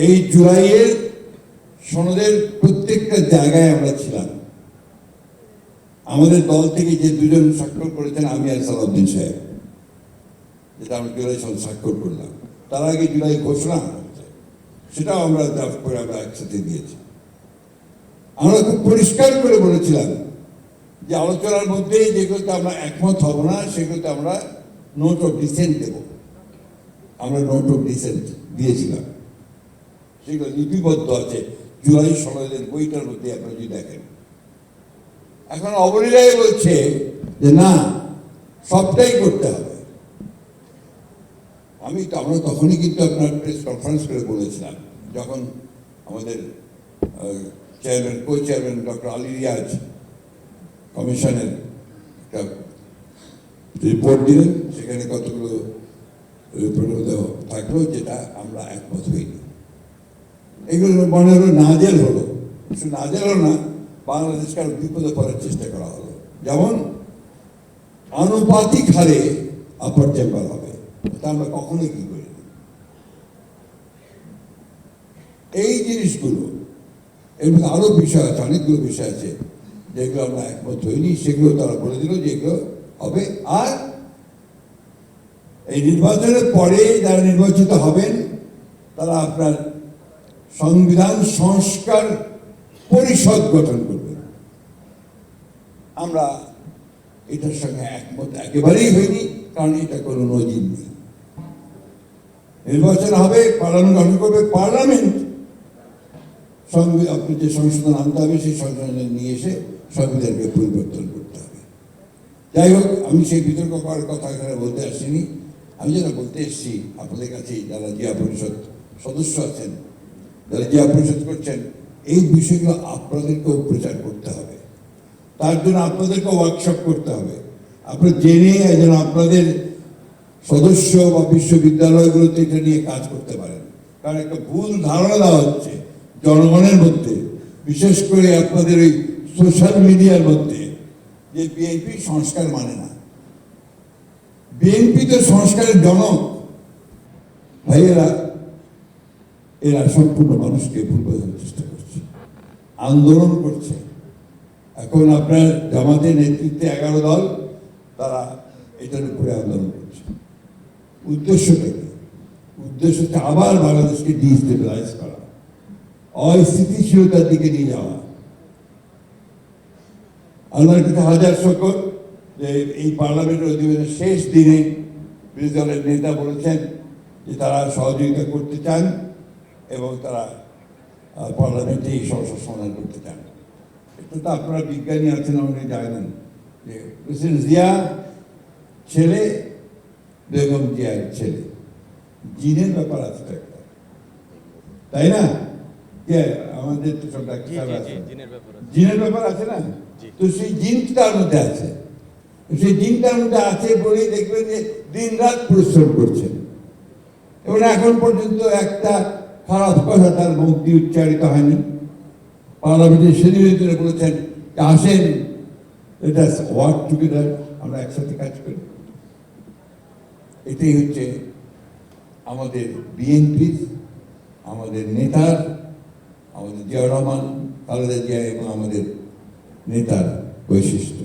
এই জুলাইয়ের সনদের প্রত্যেকটা জায়গায় আমরা ছিলাম। আমাদের দল থেকে যে দুজন স্বাক্ষর করেছেন, আমি আর সালাউদ্দিন সাহেব, যেটা আমরা জুলাই সনদ স্বাক্ষর করলাম, তার আগে জুলাই ঘোষণা হয়েছে, সেটাও আমরা ড্রাফট করে আমরা একসাথে দিয়েছি। আমরা খুব পরিষ্কার করে বলেছিলাম যে আলোচনার মধ্যে যেগুলোতে আমরা একমত হব না সেগুলোতে আমরা নোট অফ ডিসেন্ট দেব। আমরা নোট অফ ডিসেন্ট দিয়েছিলাম, সেগুলো লিপিবদ্ধ আছে জুলাই সনদের বইটার মধ্যে। আপনারা যদি দেখেন, এখন অবলীলায় বলছে যে না, সবটাই করতে হবে। আমরা তখনই কিন্তু আপনার প্রেস কনফারেন্স করে বলেছিলাম, যখন আমাদের chairman co chairman doctor Ali Riaz কমিশনের একটা রিপোর্ট দিলেন, সেখানে কতগুলো রিপোর্ট থাকলো যেটা আমরা একমত হইনি। এগুলো মনে হলো নাজেল হলো, শুধু নাজেল হলো না, বাংলাদেশকে আরো বিপদে পড়ার চেষ্টা করা হলো। যেমন আনুপাতিক হারে আপার চেম্বার হবে, তা আমরা কখনোই কি করি। এই জিনিসগুলো, এর মধ্যে আরো বিষয় আছে, অনেকগুলো বিষয় আছে যেগুলো আমরা একমত হইনি, সেগুলো তারা বলে দিল যে এগুলো হবে। আর এই নির্বাচনের পরে যারা নির্বাচিত হবেন তারা আপনার সংবিধান সংস্কার পরিষদ গঠন করবেন। আমরা এটার সঙ্গে একমত একেবারেই হইনি, কারণ এটা কোনো নজির নেই। নির্বাচন হবে, পার্লামেন্ট গঠন করবে, পার্লামেন্ট আপনি যে সংশোধন আনতে হবে সেই সংশোধন নিয়ে এসে সংবিধানকে পরিবর্তন করতে হবে। যাই হোক, আমি সেই বিতর্ক করার কথা এখানে বলতে আসিনি। আমি যেটা বলতে এসেছি আপনাদের কাছে, যারা জিয়া পরিষদ সদস্য আছেন, যারা জিয়া পরিষদ করছেন, এই বিষয়গুলো আপনাদেরকেও প্রচার করতে হবে। তার জন্য আপনাদেরকে ওয়ার্কশপ করতে হবে। আপনারা জেনে যেন আপনাদের সদস্য বা বিশ্ববিদ্যালয়গুলোতে এটা নিয়ে কাজ করতে পারেন। কারণ একটা ভুল ধারণা দেওয়া হচ্ছে জনগণের মধ্যে, বিশেষ করে আপনাদের ওই সোশ্যাল মিডিয়ার মধ্যে, যে বিএনপি সংস্কার মানে না। বিএনপি তো সংস্কারের জনক। ভাইয়েরা, এরা সম্পূর্ণ মানুষকে ভুল বোঝানোর চেষ্টা করছে, আন্দোলন করছে। এখন আপনার জামাতের নেতৃত্বে 11 দল, তারা এটার উপরে আন্দোলন করছে। উদ্দেশ্যটা কি? উদ্দেশ্য হচ্ছে আবার বাংলাদেশকে ডিস্টেবিলাইজ করা, অস্থিতিশীলতার দিকে নিয়ে যাওয়া। আল্লাহর কাছে হাজার শুকর যে এই পার্লামেন্টের অধিবেশনের শেষ দিনে বিরোধী দলের নেতা বলেছেন যে তারা সহযোগিতা করতে চান এবং তারা পার্লামেন্টে এই সমস্যার সমাধান করতে চান। এটা তো আপনারা বিজ্ঞানী আছেন, আমাকে জানেন যে প্রেসিডেন্ট জিয়া ছেলে, বেগম জিয়ার ছেলে, জিনের ব্যাপার আছে একটা, তাই না? আমাদের তো সব জিনের ব্যাপার আছে না? তো সেই জিন তার মধ্যে আছে, সেই জিনটার মধ্যে আছে বলেই দেখবেন যে দিন রাত পরিশ্রম করছেন। এবং এখন পর্যন্ত একটা খারাপ কথা তার মুখ দিয়ে উচ্চারিত হয়নি। পার্লামেন্টের সেদিন বলেছেন আসেন, এটা ওয়ার্ক টুগেদার, আমরা একসাথে কাজ করি। এটাই হচ্ছে আমাদের বিএনপির, আমাদের নেতার, আমাদের জিয়াউর রহমান, খালেদা জিয়া এবং আমাদের নেতার বৈশিষ্ট্য।